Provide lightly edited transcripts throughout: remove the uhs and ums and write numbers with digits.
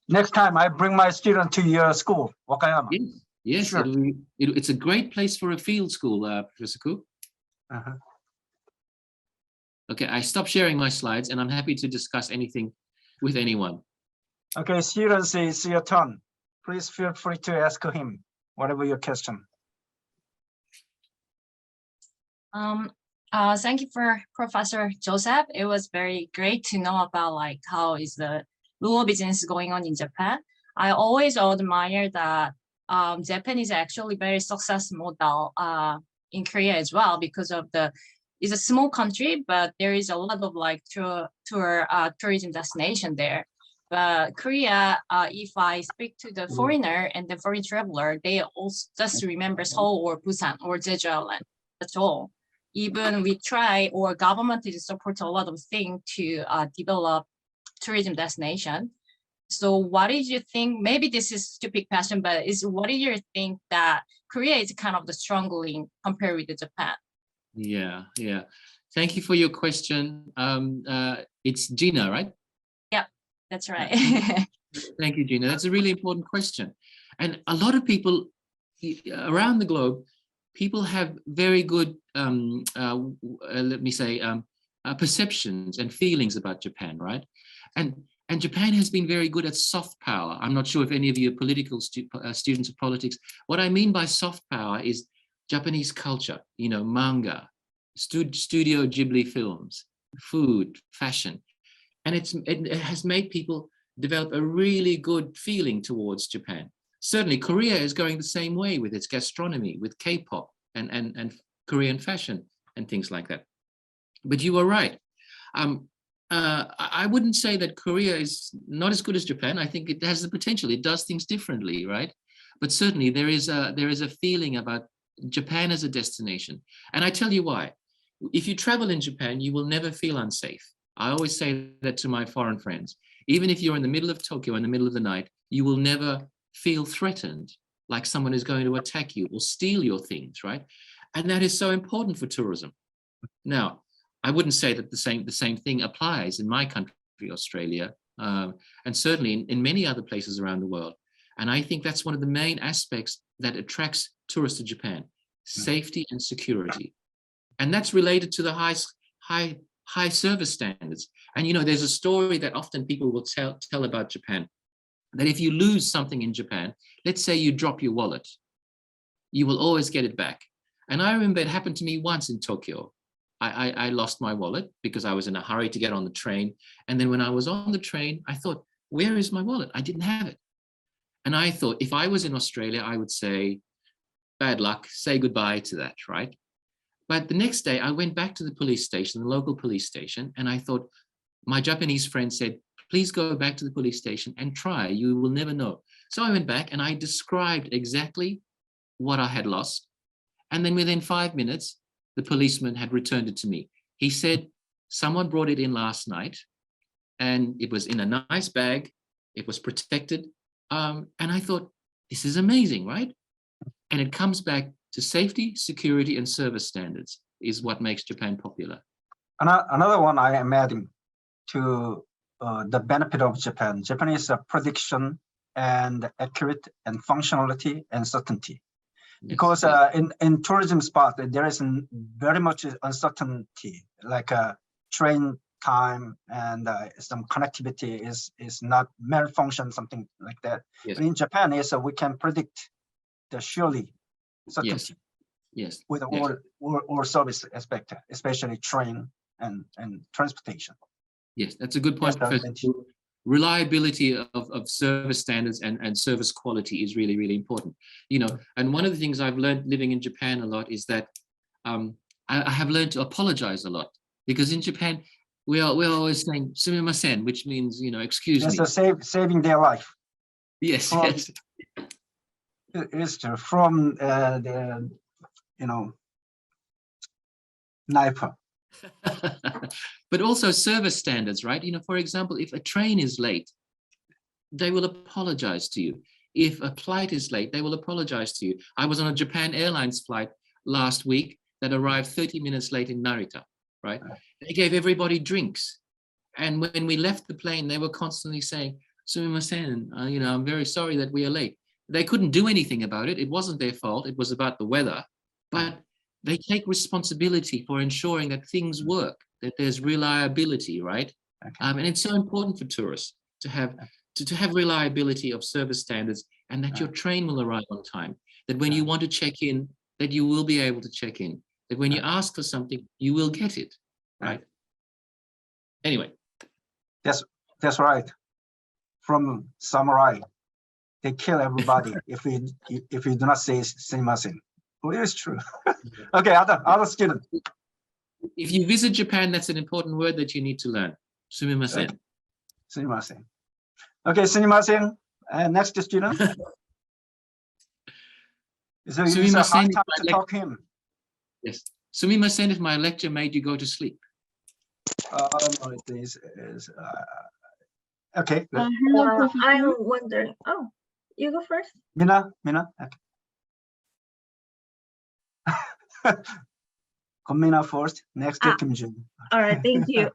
Next time I bring my student to your school, Wakayama. Yes, Sure. It's a great place for a field school, Professor Ku. Okay, I stopped sharing my slides and I'm happy to discuss anything with anyone. Okay, students, it's your turn. Please feel free to ask him whatever your question. Thank you for Professor Joseph. It was very great to know about like how is the rural business going on in Japan. I always admire that Japan is actually very successful model in Korea as because of it's a small country, but there is a lot of like tourism destination there. But Korea, if I speak to the foreigner and the foreign traveler, they also just remember Seoul or Busan or Jeju Island. That's all. Even we try or government is support a lot of things to develop tourism destination. So what did you think? Maybe this is a stupid question, but what do you think that Korea is kind of the struggling compared with Japan? Yeah. Thank you for your question. It's Gina, right? Yeah, that's right. Thank you, Gina. That's a really important question. And a lot of people around the globe, people have very good, let me say, perceptions and feelings about Japan, right? And Japan has been very good at soft power. I'm not sure if any of you are political students of politics. What I mean by soft power is Japanese culture, manga, Studio Ghibli films, food, fashion. And it has made people develop a really good feeling towards Japan. Certainly, Korea is going the same way with its gastronomy, with K-pop and Korean fashion and things like that. But you are right. I wouldn't say that Korea is not as good as Japan. I think it has the potential. It does things differently, right? But certainly there is a feeling about Japan as a destination. And I tell you why. If you travel in Japan, you will never feel unsafe. I always say that to my foreign friends. Even if you're in the middle of Tokyo in the middle of the night, you will never feel threatened, like someone is going to attack you or steal your things, right? And that is so important for tourism. Now, I wouldn't say that the same thing applies in my country, Australia, and certainly in many other places around the world. And I think that's one of the main aspects that attracts tourists to Japan: safety and security. And that's related to the high service standards. And there's a story that often people will tell about Japan, that if you lose something in Japan, let's say you drop your wallet, you will always get it back. And I remember it happened to me once in Tokyo. I lost my wallet because I was in a hurry to get on the train. And then when I was on the train, I thought, where is my wallet? I didn't have it. And I thought, if I was in Australia, I would say, bad luck, say goodbye to that, right? But the next day I went back to the police station, the local police station, and I thought, my Japanese friend said, please go back to the police station and try, you will never know. So I went back and I described exactly what I had lost. And then within 5 minutes, the policeman had returned it to me. He said, someone brought it in last night and it was in a nice bag. It was protected. And I thought, this is amazing, right? And it comes back to safety, security, and service standards is what makes Japan popular. Another one I am adding to the benefit of Japan. Japan is a prediction and accurate and functionality and certainty. Because in tourism spot, there is very much uncertainty, like train time and some connectivity is not malfunction, something like that. Yes. But in Japan, we can predict the surely certainty. Yes. With all service aspect, especially train and transportation. Yes, that's a good point, Professor. Reliability of service standards and service quality is really, really important. And one of the things I've learned living in Japan a lot is that I have learned to apologize a lot, because in Japan we're always saying sumimasen, which means excuse me. So saving their life. Yes, yes. It's from the knife. But also service standards, right? For example, if a train is late, they will apologize to you. If a flight is late, they will apologize to you. I was on a Japan Airlines flight last week that arrived 30 minutes late in Narita, right? They gave everybody drinks. And when we left the plane, they were constantly saying, Sumimasen, I'm very sorry that we are late. They couldn't do anything about it. It wasn't their fault. It was about the weather. But they take responsibility for ensuring that things work, that there's reliability, right? Okay. And it's so important for tourists to have reliability of service standards, and that your train will arrive on time, that when you want to check in, that you will be able to check in, that when you ask for something, you will get it, right? Anyway. That's right. From samurai, they kill everybody if you do not say sumimasen. Well, it is true. Okay, other student. If you visit Japan, that's an important word that you need to learn. Sumimasen. Sumimasen. Okay, sumimasen. Next student. So it is a high time to talk to him. Yes. Sumimasen if my lecture made you go to sleep. No, it is okay. Hello, Professor. I'm wondering. Oh, you go first. Mina. Okay. Mina first. Next, Kim Jun. All right, thank you.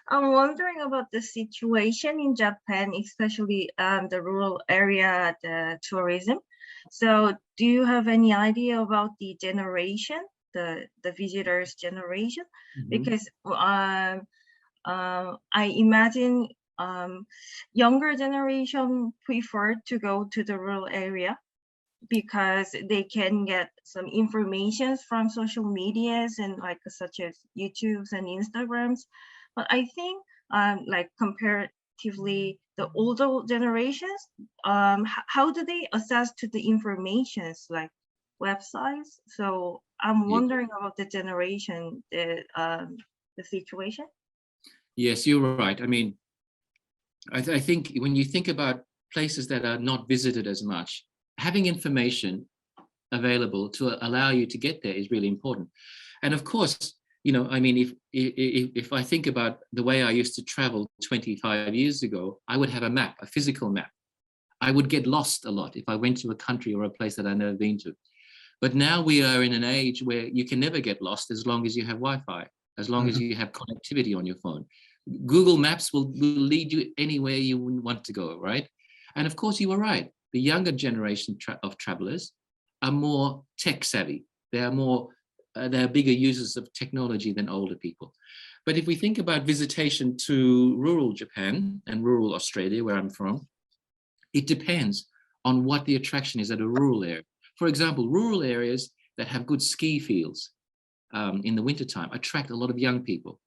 I'm wondering about the situation in Japan, especially the rural area, the tourism. So, do you have any idea about the generation, the visitors' generation? Mm-hmm. Because I imagine younger generation prefer to go to the rural area because they can get some information from social medias and such as YouTubes and Instagrams. But I think like comparatively the older generations, how do they access to the informations like websites? So I'm wondering about the generation, the situation. Yes, you're right. I mean, I think when you think about places that are not visited as much, having information available to allow you to get there is really important. And of course, I mean, if I think about the way I used to travel 25 years ago, I would have a map, a physical map. I would get lost a lot if I went to a country or a place that I've never been to. But now we are in an age where you can never get lost as long as you have Wi-Fi, as long as you have connectivity on your phone. Google Maps will lead you anywhere you want to go, right? And of course, you were right. The younger generation of travelers are more tech savvy. They're bigger users of technology than older people. But if we think about visitation to rural Japan and rural Australia, where I'm from, it depends on what the attraction is at a rural area. For example, rural areas that have good ski fields in the wintertime attract a lot of young people,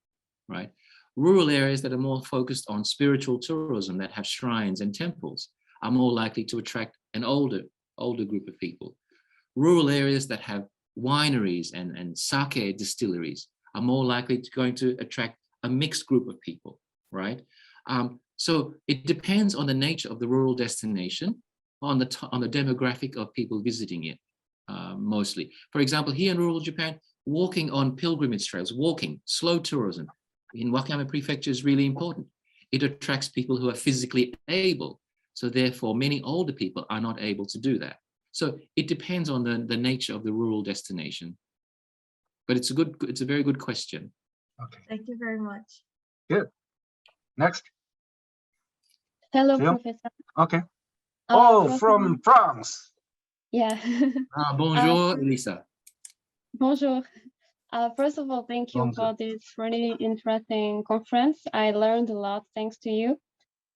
right? Rural areas that are more focused on spiritual tourism, that have shrines and temples, are more likely to attract an older group of people. Rural areas that have wineries and sake distilleries are more likely to attract a mixed group of people, right? So it depends on the nature of the rural destination, on the demographic of people visiting it, mostly. For example, here in rural Japan, walking on pilgrimage trails, slow tourism in Wakayama Prefecture is really important. It attracts people who are physically able. So therefore, many older people are not able to do that. So it depends on the nature of the rural destination. But it's a very good question. Okay. Thank you very much. Good. Next. Hello, Theo? Professor. Okay. Professor, from France. Yeah. Bonjour, Elisa. Bonjour. First of all, thank you for this really interesting conference. I learned a lot thanks to you.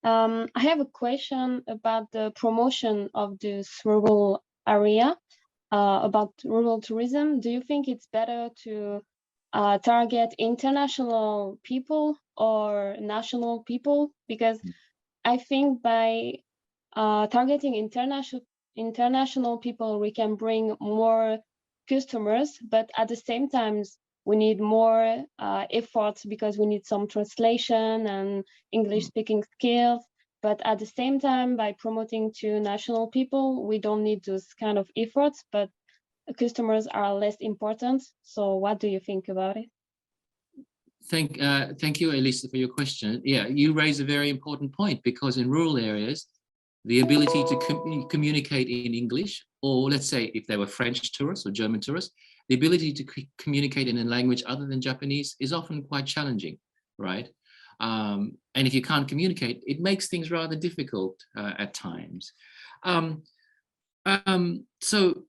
I have a question about the promotion of this rural area, about rural tourism. Do you think it's better to target international people or national people? Because I think by targeting international people, we can bring more customers, but at the same time, we need more efforts because we need some translation and English speaking skills. But at the same time, by promoting to national people, we don't need those kind of efforts, but customers are less important. So what do you think about it? Thank you, Elisa, for your question. Yeah, you raise a very important point, because in rural areas, the ability to communicate in English, or let's say if they were French tourists or German tourists, the ability to communicate in a language other than Japanese is often quite challenging, right? And if you can't communicate, it makes things rather difficult at times. So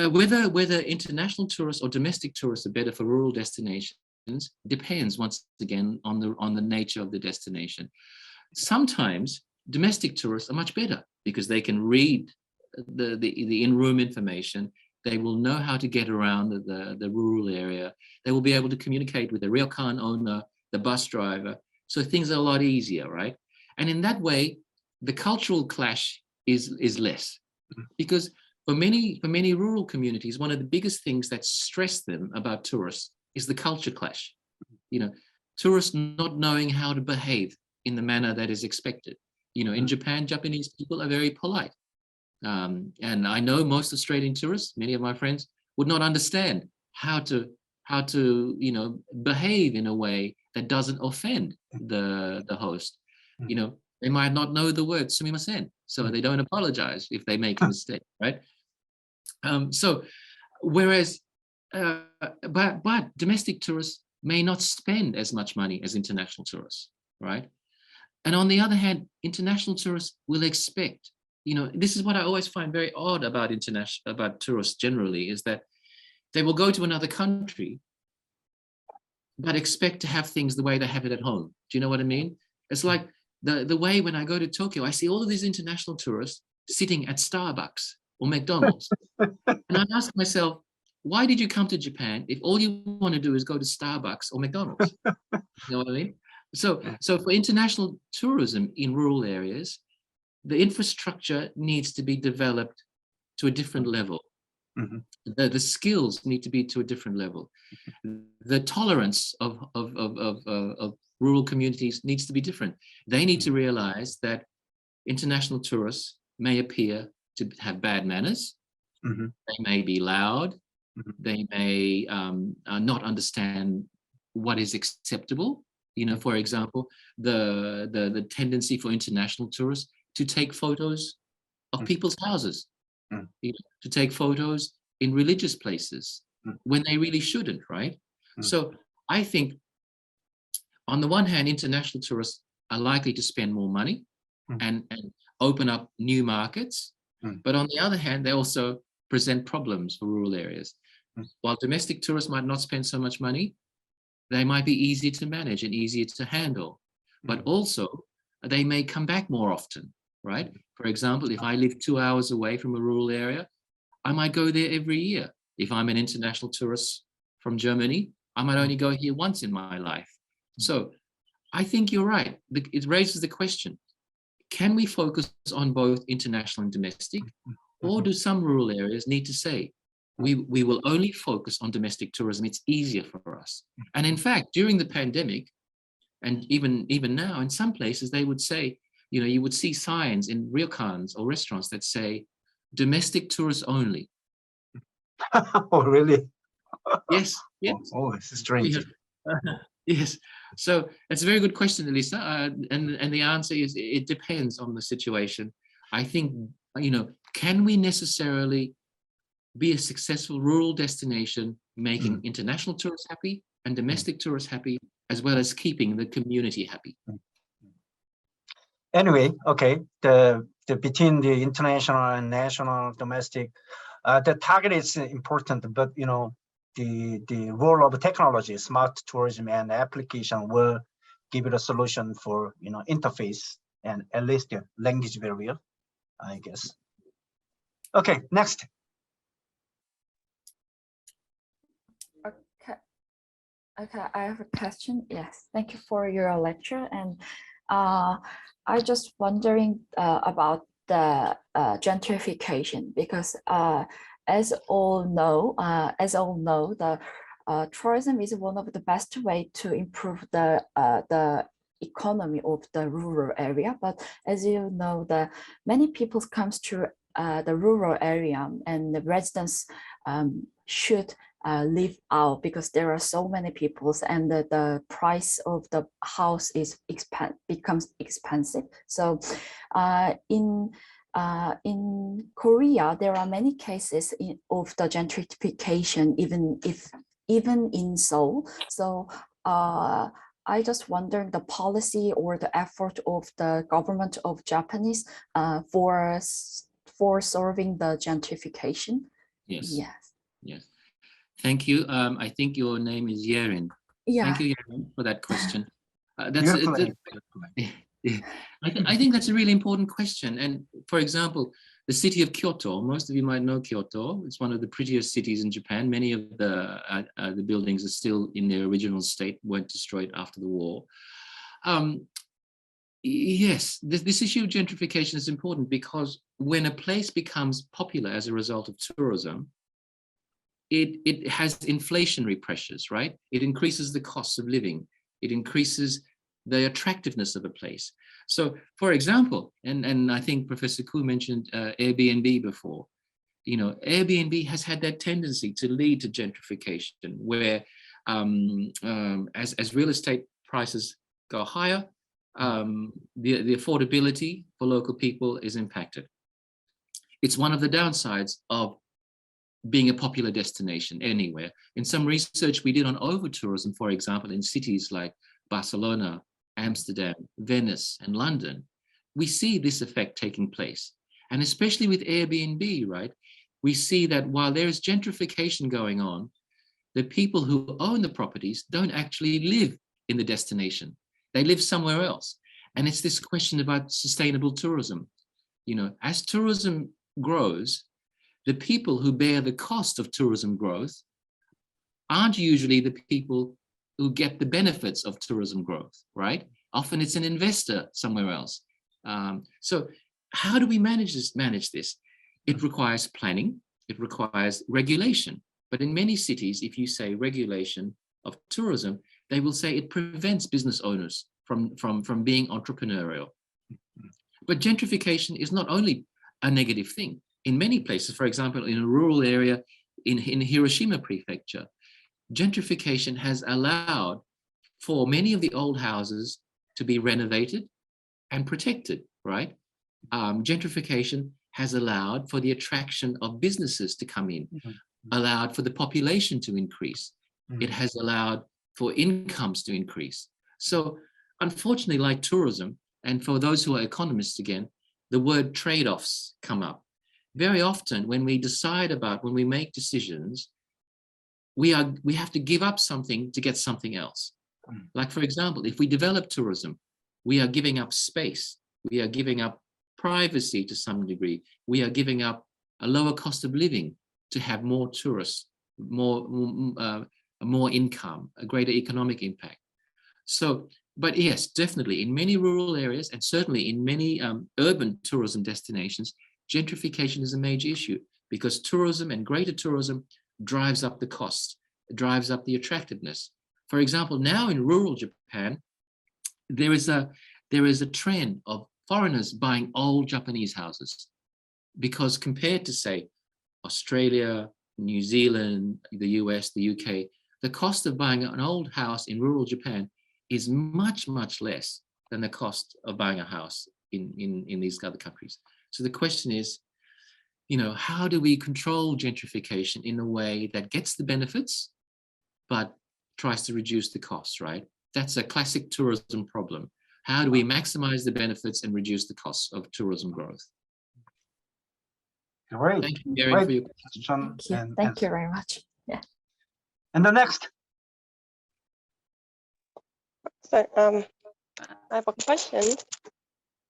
whether international tourists or domestic tourists are better for rural destinations depends once again on the nature of the destination. Sometimes domestic tourists are much better because they can read the in-room information. They will know how to get around the rural area. They will be able to communicate with the ryokan owner, the bus driver. So things are a lot easier, right? And in that way, the cultural clash is less. Because for many rural communities, one of the biggest things that stress them about tourists is the culture clash. You know, tourists not knowing how to behave in the manner that is expected. You know, in Japan, Japanese people are very polite. And I know most Australian tourists, many of my friends, would not understand how to behave in a way that doesn't offend the host. You know, they might not know the word sumimasen, so they don't apologize if they make a mistake, right? So whereas, but domestic tourists may not spend as much money as international tourists, right? And on the other hand, international tourists will expect, you know, this is what I always find very odd about tourists generally, is that they will go to another country, but expect to have things the way they have it at home. Do you know what I mean? It's like the way when I go to Tokyo, I see all of these international tourists sitting at Starbucks or McDonald's. And I ask myself, why did you come to Japan if all you want to do is go to Starbucks or McDonald's? You know what I mean? So for international tourism in rural areas, the infrastructure needs to be developed to a different level. The skills need to be to a different level. The tolerance of rural communities needs to be different. They need to realize that international tourists may appear to have bad manners. They may be loud. They may not understand what is acceptable. You know, for example, the tendency for international tourists to take photos of people's houses, you know, to take photos in religious places when they really shouldn't, right? So I think on the one hand, international tourists are likely to spend more money and open up new markets. But on the other hand, they also present problems for rural areas. While domestic tourists might not spend so much money, they might be easier to manage and easier to handle. But also, they may come back more often, right? For example, if I live 2 hours away from a rural area, I might go there every year. If I'm an international tourist from Germany, I might only go here once in my life. So I think you're right. It raises the question, can we focus on both international and domestic? Or do some rural areas need to say, we will only focus on domestic tourism, it's easier for us. And in fact, during the pandemic, and even now, in some places, they would say, you know, you would see signs in ryokans or restaurants that say, domestic tourists only. Oh, really? Yes, yes. Oh, it's strange. Yes. So it's a very good question, Elisa. And the answer is, it depends on the situation. I think, you know, can we necessarily be a successful rural destination, making international tourists happy and domestic tourists happy, as well as keeping the community happy? Anyway, okay, the between the international and national, domestic, the target is important, but you know, the role of technology, smart tourism and application will give it a solution for, you know, interface and at least the language barrier, I guess. Okay, next. Okay, I have a question. Yes, thank you for your lecture. And I just wondering about the gentrification, because as all know, the tourism is one of the best way to improve the economy of the rural area. But as you know, many people comes to the rural area, and the residents should live out because there are so many people, and the price of the house becomes expensive. So in Korea, there are many cases of the gentrification, even in Seoul. So I just wondering the policy or the effort of the government of Japanese for solving the gentrification. Yes. Yes. Yes. Thank you. I think your name is Yerin. Yeah. Thank you, Yerin, for that question. Beautifully. I think that's a really important question. And for example, the city of Kyoto, most of you might know Kyoto. It's one of the prettiest cities in Japan. Many of the buildings are still in their original state, weren't destroyed after the war. Yes, this issue of gentrification is important because when a place becomes popular as a result of tourism, it has inflationary pressures, right? It increases the cost of living. It increases the attractiveness of a place. So, for example, and I think Professor Koo mentioned Airbnb before. You know, Airbnb has had that tendency to lead to gentrification, where as real estate prices go higher, the affordability for local people is impacted. It's one of the downsides of being a popular destination anywhere. In some research we did on over-tourism, for example, in cities like Barcelona, Amsterdam, Venice, and London, we see this effect taking place. And especially with Airbnb, right? We see that while there is gentrification going on, the people who own the properties don't actually live in the destination. They live somewhere else. And it's this question about sustainable tourism. You know, as tourism grows, the people who bear the cost of tourism growth aren't usually the people who get the benefits of tourism growth, right? Often it's an investor somewhere else. So how do we manage this? It requires planning, it requires regulation. But in many cities, if you say regulation of tourism, they will say it prevents business owners from being entrepreneurial. But gentrification is not only a negative thing. In many places, for example, in a rural area in Hiroshima Prefecture, gentrification has allowed for many of the old houses to be renovated and protected, right? Gentrification has allowed for the attraction of businesses to come in, allowed for the population to increase. It has allowed for incomes to increase. So unfortunately, like tourism, and for those who are economists again, the word trade-offs come up. Very often when we make decisions, we have to give up something to get something else. Like, for example, if we develop tourism, we are giving up space. We are giving up privacy to some degree. We are giving up a lower cost of living to have more tourists, more income, a greater economic impact. So, but yes, definitely in many rural areas and certainly in many urban tourism destinations, gentrification is a major issue because tourism and greater tourism drives up the costs, drives up the attractiveness. For example, now in rural Japan, there is a trend of foreigners buying old Japanese houses because compared to, say, Australia, New Zealand, the US, the UK, the cost of buying an old house in rural Japan is much, much less than the cost of buying a house in these other countries. So the question is, you know, how do we control gentrification in a way that gets the benefits, but tries to reduce the costs, right? That's a classic tourism problem. How do we maximize the benefits and reduce the costs of tourism growth? Great. Thank you, Gary, for your question. Thank you very much. Yeah. And the next. So, I have a question.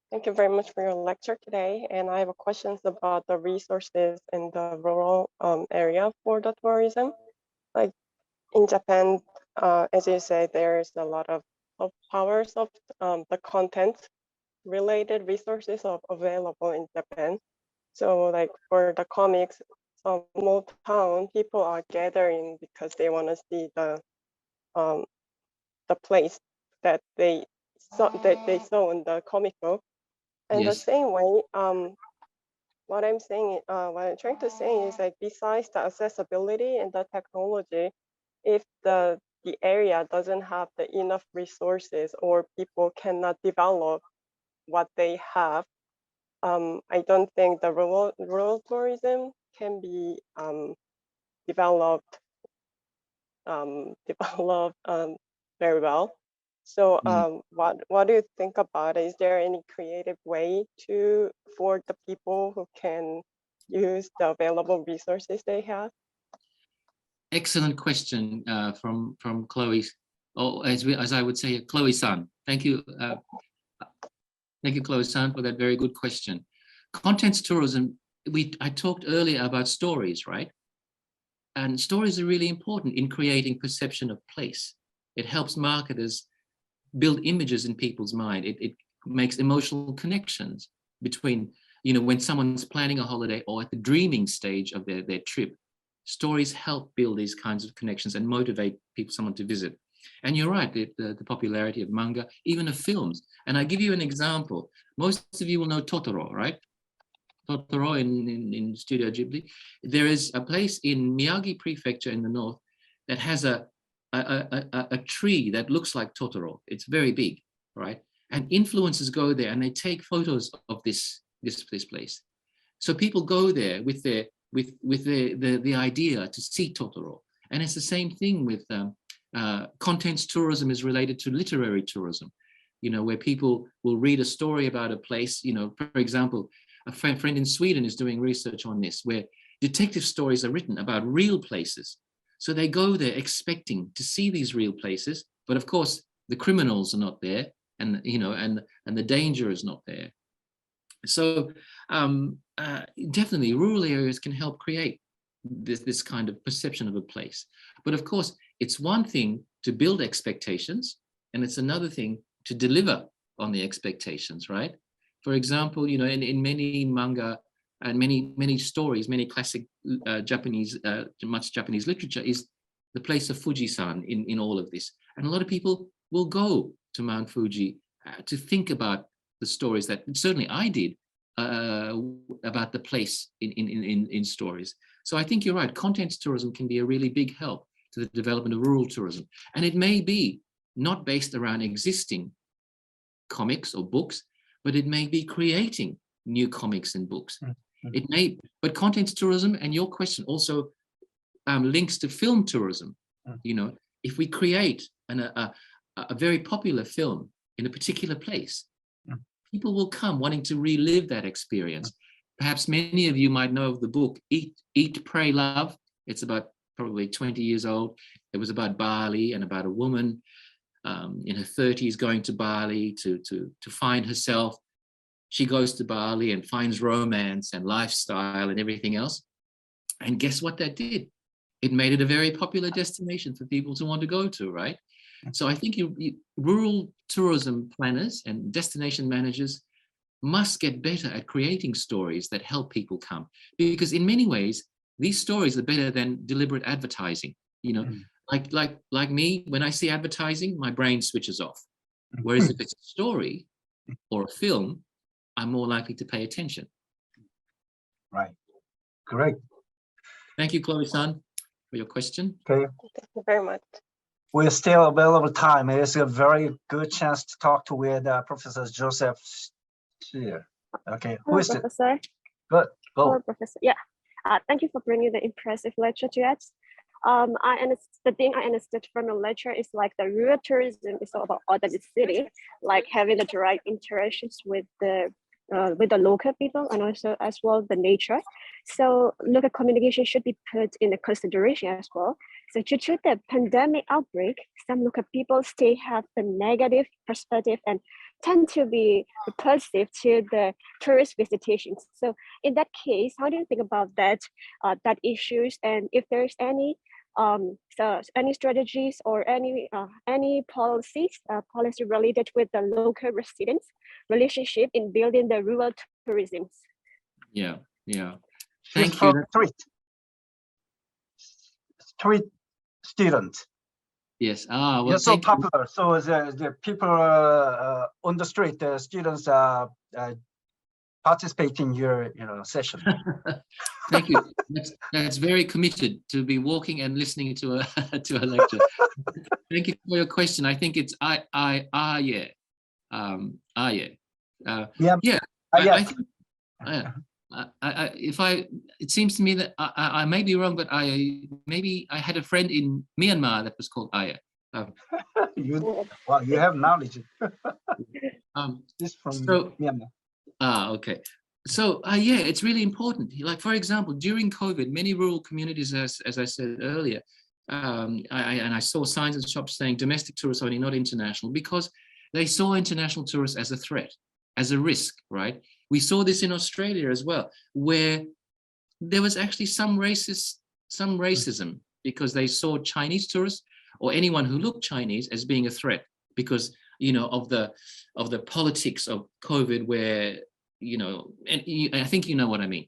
Thank you very much for your lecture today. And I have questions about the resources in the rural area for the tourism. Like in Japan, as you say, there's a lot of powers of the content related resources available in Japan. So like for the comics, small town, people are gathering because they want to see the place that they saw in the comic book. And the same way, what I'm trying to say is like besides the accessibility and the technology, if the area doesn't have enough resources or people cannot develop what they have, I don't think the rural tourism can be developed very well. So what do you think about it? Is there any creative way for the people who can use the available resources they have? Excellent question from Chloe, or as I would say, Chloe-san. Thank you. Thank you, Chloe-san, for that very good question. Contents tourism, I talked earlier about stories, right? And stories are really important in creating perception of place. It helps marketers build images in people's mind. It makes emotional connections between, when someone's planning a holiday or at the dreaming stage of their trip. Stories help build these kinds of connections and motivate someone to visit. And you're right, the popularity of manga, even of films. And I give you an example. Most of you will know Totoro, right? Totoro in Studio Ghibli. There is a place in Miyagi Prefecture in the north that has a tree that looks like Totoro. It's very big, right? And influencers go there and they take photos of this place. So people go there with the idea to see Totoro. And it's the same thing with contents tourism is related to literary tourism, where people will read a story about a place. For example, a friend in Sweden is doing research on this, where detective stories are written about real places. So they go there expecting to see these real places, but of course the criminals are not there, and and the danger is not there. So definitely rural areas can help create this kind of perception of a place. But of course, it's one thing to build expectations, and it's another thing to deliver on the expectations, right? For example, in many manga and many stories, many classic Japanese literature is the place of Fujisan in all of this. And a lot of people will go to Mount Fuji to think about the stories that certainly I did about the place in stories. So I think you're right. Contents tourism can be a really big help to the development of rural tourism. And it may be not based around existing comics or books, but it may be creating new comics and books. It may, but contents tourism, and your question also links to film tourism. If we create a very popular film in a particular place, people will come wanting to relive that experience. Perhaps many of you might know of the book Eat, Pray, Love. It's about probably 20 years old. It was about Bali and about a woman in her 30s going to Bali to find herself. She goes to Bali and finds romance and lifestyle and everything else. And guess what that did? It made it a very popular destination for people to want to go to, right? So I think rural tourism planners and destination managers must get better at creating stories that help people come. Because in many ways, these stories are better than deliberate advertising. Like me, when I see advertising, my brain switches off. Whereas if it's a story or a film, I'm more likely to pay attention. Right. Great. Thank you, Chloe-san, for your question. Okay. Thank you very much. We're still available time. It's a very good chance to talk with Professor Joseph here. Okay. Hello, Who is it? Professor. Good. Go. Hello, Professor. Yeah. Thank you for bringing the impressive lecture to us. The thing I understood from the lecture is like the rural tourism is all about other city, like having the direct interactions with the local people and also as well the nature. So local communication should be put in the consideration as well. So due to the pandemic outbreak, some local people still have the negative perspective and tend to be repulsive to the tourist visitations. So in that case, how do you think about that issues, and if there's any strategies or any policy related with the local residents relationship in building the rural tourism? Yeah. Thank you. Street student. Yes. Well, you're so popular. So the people on the street, the students participate in your session. Thank you. That's very committed to be walking and listening to a lecture. Thank you for your question. I think it's it seems to me that I may be wrong, but I had a friend in Myanmar that was called Aya. You have knowledge. This from so Myanmar. okay. So yeah, it's really important. Like, for example, during COVID, many rural communities, as I said earlier, I saw signs in shops saying domestic tourists only, not international, because they saw international tourists as a threat, as a risk, right? We saw this in Australia as well, where there was actually some racism, because they saw Chinese tourists or anyone who looked Chinese as being a threat, because, you know, of the politics of COVID, where, you know, and I think you know what I mean.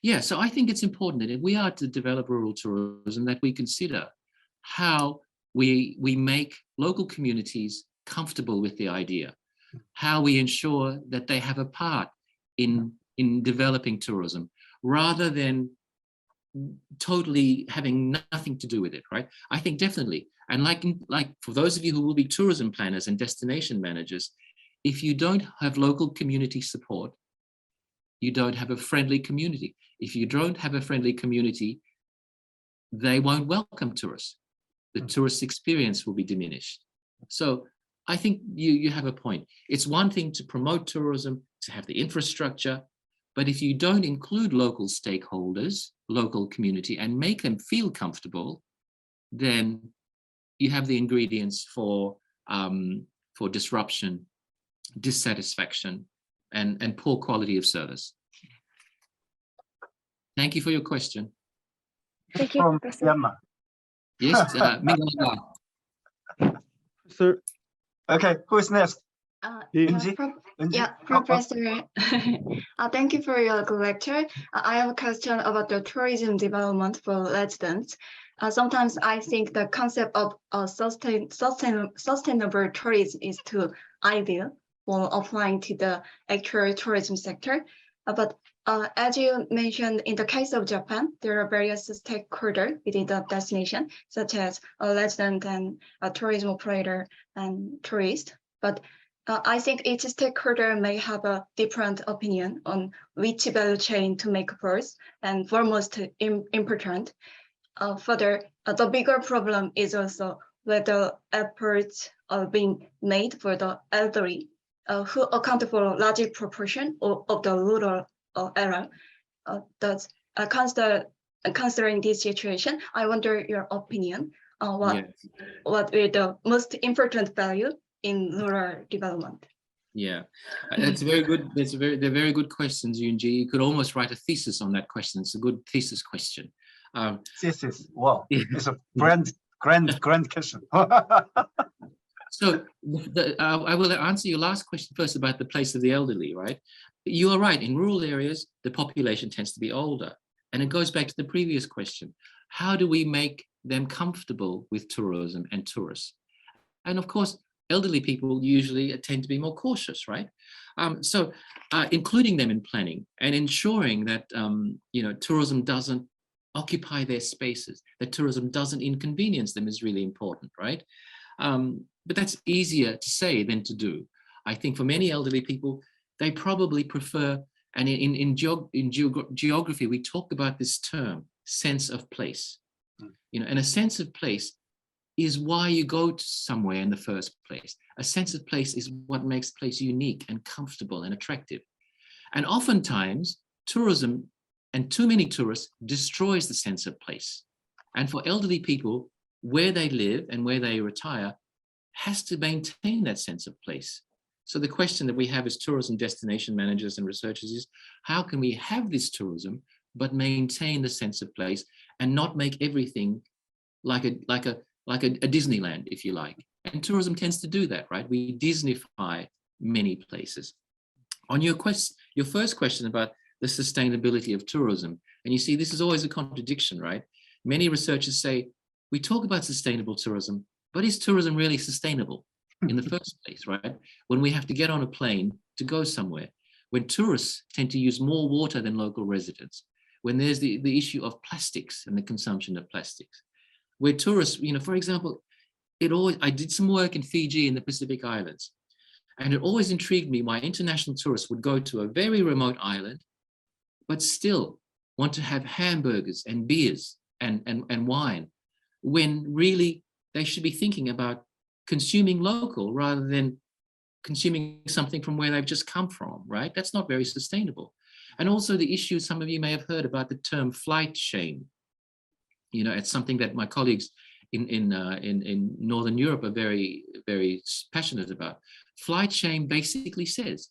Yeah, so I think it's important that if we are to develop rural tourism, that we consider how we make local communities comfortable with the idea, how we ensure that they have a part in developing tourism, rather than totally having nothing to do with it, right? I think definitely, and like for those of you who will be tourism planners and destination managers, if you don't have local community support, you don't have a friendly community. If you don't have a friendly community, they won't welcome tourists. The tourist experience will be diminished. So I think you have a point. It's one thing to promote tourism, to have the infrastructure, but if you don't include local stakeholders, local community, and make them feel comfortable, then you have the ingredients for disruption, dissatisfaction, and poor quality of service. Thank you for your question. Thank you, From Professor. Myanmar. Yes, Miguel. Sir, Okay, who is next? Inji? Professor, thank you for your good lecture. I have a question about the tourism development for residents. Sometimes I think the concept of sustainable tourism is too ideal for applying to the actual tourism sector. But as you mentioned, in the case of Japan, there are various stakeholders within the destination, such as a resident and a tourism operator and tourist. But I think each stakeholder may have a different opinion on which value chain to make first and foremost important. Further, the bigger problem is also whether efforts are being made for the elderly, who account for a large proportion of the rural area. Considering this situation, I wonder your opinion on what are the most important value in rural development. Yeah, that's very good. They're very good questions, Yunji. You could almost write a thesis on that question. It's a good thesis question. Thesis. Wow, it's a grand question. So I will answer your last question first about the place of the elderly, right? You are right. In rural areas, the population tends to be older. And it goes back to the previous question. How do we make them comfortable with tourism and tourists? And of course, elderly people usually tend to be more cautious, right? So including them in planning and ensuring that tourism doesn't occupy their spaces, that tourism doesn't inconvenience them is really important, right? But that's easier to say than to do. I think for many elderly people, they probably prefer, and in geography, we talk about this term, sense of place. And a sense of place is why you go to somewhere in the first place. A sense of place is what makes a place unique and comfortable and attractive. And oftentimes, tourism and too many tourists destroys the sense of place. And for elderly people, where they live and where they retire has to maintain that sense of place. So the question that we have as tourism destination managers and researchers is, how can we have this tourism but maintain the sense of place and not make everything like a Disneyland, if you like? And tourism tends to do that, right? We Disneyfy many places. On your first question about the sustainability of tourism, and you see this is always a contradiction, right? Many researchers say, we talk about sustainable tourism, but is tourism really sustainable in the first place, right? When we have to get on a plane to go somewhere, when tourists tend to use more water than local residents, when there's the issue of plastics and the consumption of plastics, where tourists, for example, I did some work in Fiji in the Pacific Islands, and it always intrigued me why international tourists would go to a very remote island, but still want to have hamburgers and beers and wine, when really they should be thinking about consuming local rather than consuming something from where they've just come from, right? That's not very sustainable. And also the issue, some of you may have heard about the term flight shame. You know, it's something that my colleagues in Northern Europe are very, very passionate about. Flight shame basically says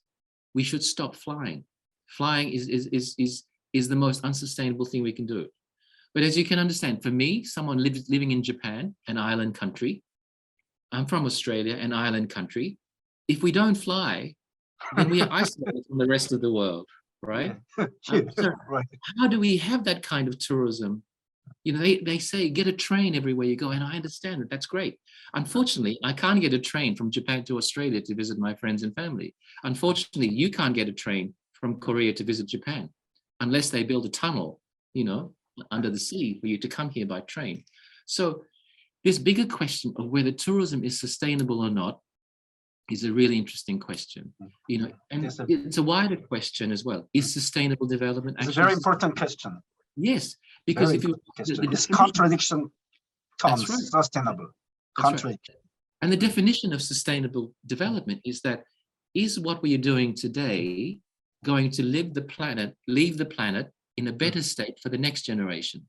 we should stop flying. Flying is the most unsustainable thing we can do. But as you can understand, for me, someone living in Japan, an island country, I'm from Australia, an island country. If we don't fly, then we are isolated from the rest of the world, right? So how do we have that kind of tourism? You know, they say get a train everywhere you go, and I understand that, that's great. Unfortunately, I can't get a train from Japan to Australia to visit my friends and family. Unfortunately, you can't get a train from Korea to visit Japan unless they build a tunnel, you know, under the sea for you to come here by train. So this bigger question of whether tourism is sustainable or not is a really interesting question, you know, and it's a wider question as well. Is sustainable development actually? It's a very important question. Yes, because if you this contradiction terms, right. Sustainable. Contradiction. Right. And the definition of sustainable development is that is what we are doing today going to leave the planet in a better state for the next generation?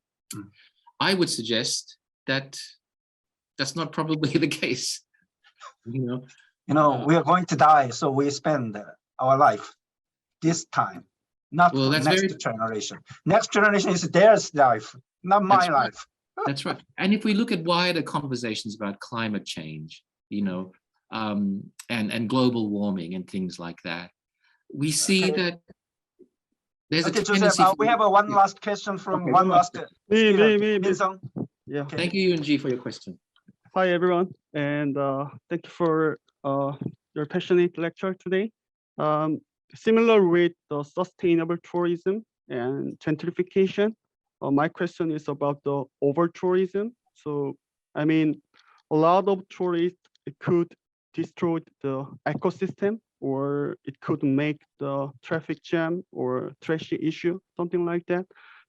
I would suggest that that's not probably the case. You know, we are going to die, so we spend our life this time, not for next generation. Next generation is their life, not my life. That's right. And if we look at wider conversations about climate change, you know, and global warming and things like that, we see that there's a tendency. We have one last question from one last. Me. Yeah. Okay. Thank you, Yoon-ji, for your question. Hi, everyone, and thank you for your passionate lecture today. Similar with the sustainable tourism and gentrification, my question is about the over-tourism. So, I mean, a lot of tourists, it could destroy the ecosystem, or it could make the traffic jam or traffic issue, something like that.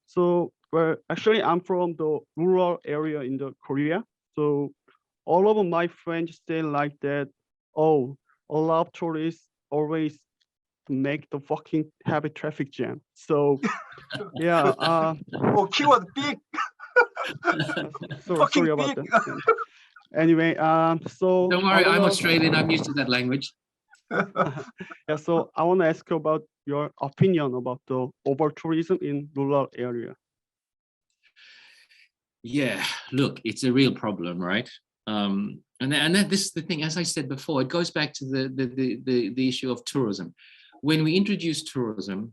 So, well, actually, I'm from the rural area in the Korea. So all of my friends say like that, oh, a lot of tourists always make the fucking heavy traffic jam. So yeah. Keyword big. Sorry about that. Anyway, so don't worry, I'm Australian, I'm used to that language. Yeah, so I want to ask you about your opinion about the over tourism in rural area. Yeah, look, it's a real problem, right? And this is the thing, as I said before, it goes back to the issue of tourism. When we introduce tourism,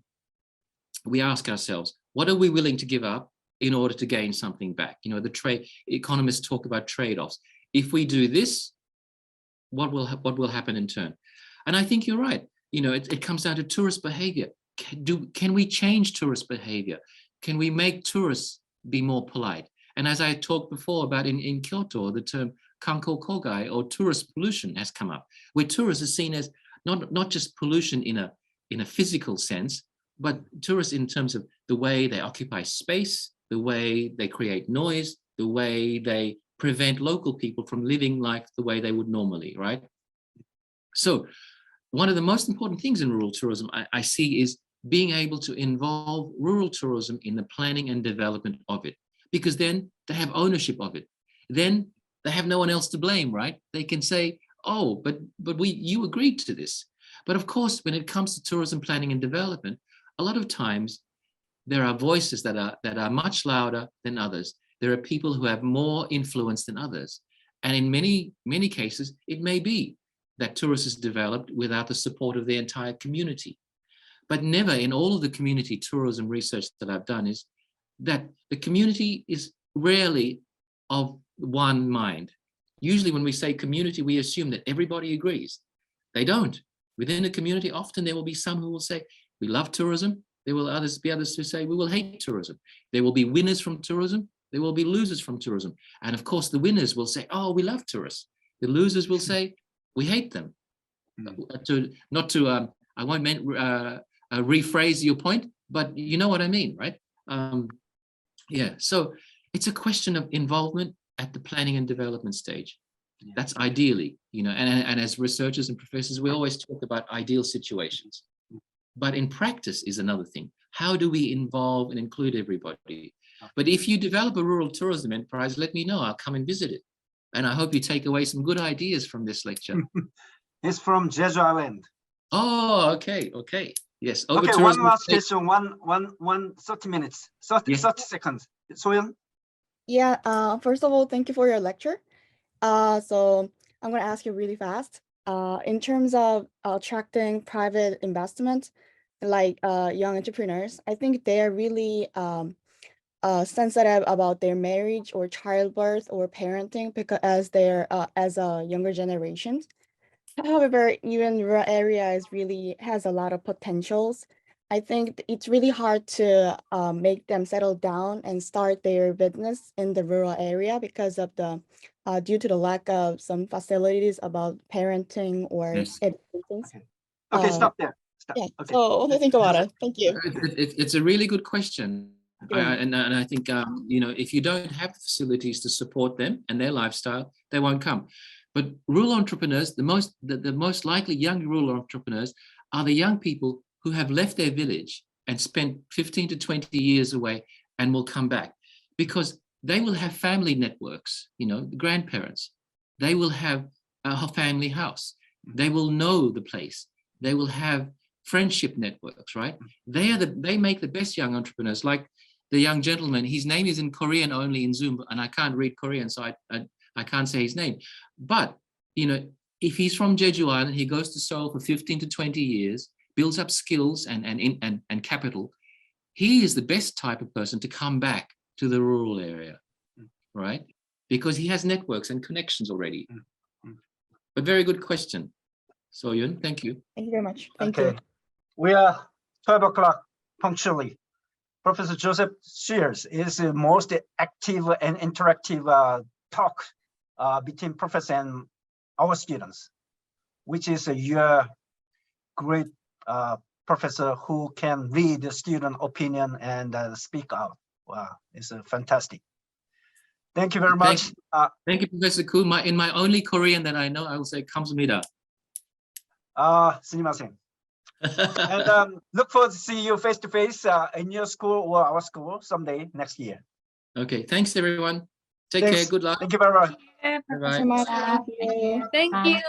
we ask ourselves, what are we willing to give up in order to gain something back? You know, the trade economists talk about trade-offs. If we do this, what will happen in turn? And I think you're right. You know, it comes down to tourist behavior. Can we change tourist behavior? Can we make tourists be more polite? And as I talked before about in Kyoto, the term kanko kogai, or tourist pollution, has come up, where tourists are seen as not just pollution in a physical sense, but tourists in terms of the way they occupy space, the way they create noise, the way they prevent local people from living life the way they would normally, right? So one of the most important things in rural tourism I see is being able to involve rural tourism in the planning and development of it, because then they have ownership of it. Then they have no one else to blame, right? They can say, oh, but you agreed to this. But of course, when it comes to tourism planning and development, a lot of times there are voices that are much louder than others. There are people who have more influence than others. And in many cases, it may be that tourists is developed without the support of the entire community. But never in all of the community tourism research that I've done is that the community is rarely of one mind. Usually when we say community, we assume that everybody agrees. They don't. Within a community, often there will be some who will say, we love tourism. There will be others who say, we will hate tourism. There will be winners from tourism. There will be losers from tourism. And of course, the winners will say, oh, we love tourists. The losers will say, we hate them. I won't rephrase your point, but you know what I mean, right? Yeah, so it's a question of involvement at the planning and development stage. That's ideally, you know, and as researchers and professors, we always talk about ideal situations. But in practice is another thing. How do we involve and include everybody? But if you develop a rural tourism enterprise, let me know. I'll come and visit it. And I hope you take away some good ideas from this lecture. It's from Jeju Island. Oh, okay, okay. Yes. Okay, one last question, one 30 minutes, 30 seconds. Soyeon? Yeah, first of all, thank you for your lecture. So I'm going to ask you really fast. In terms of attracting private investment, like young entrepreneurs, I think they are really sensitive about their marriage or childbirth or parenting because as they're as a younger generation. However, even rural areas really has a lot of potentials. I think it's really hard to make them settle down and start their business in the rural area because of the due to the lack of some facilities about parenting or education. Okay, stop there. Stop. Yeah. Okay. So what do you think about it? Thank you. It's a really good question. And I think, you know, if you don't have the facilities to support them and their lifestyle, they won't come. But rural entrepreneurs, the most likely young rural entrepreneurs are the young people who have left their village and spent 15 to 20 years away and will come back because they will have family networks, you know, the grandparents. They will have a family house. They will know the place. They will have friendship networks, right? They make the best young entrepreneurs, like the young gentleman. His name is in Korean only in Zoom, and I can't read Korean, so I can't say his name. But, you know, if he's from Jeju Island, he goes to Seoul for 15 to 20 years, builds up skills and capital, he is the best type of person to come back to the rural area, right? Because he has networks and connections already. But very good question. Soyeon, thank you. Thank you very much. Thank you. We are 12 o'clock punctually. Professor Joseph Shears is the most active and interactive talk between professor and our students, which is your great professor who can read the student opinion and speak out. Wow, it's fantastic. Thank you very much. Thank you, Professor Koo. In my only Korean that I know, I will say 감사합니다. 스미마셍. And look forward to see you face to face in your school or our school someday next year. Okay, thanks everyone. Take care. Good luck. Thank you very much. Bye-bye. Thank you. Thank you.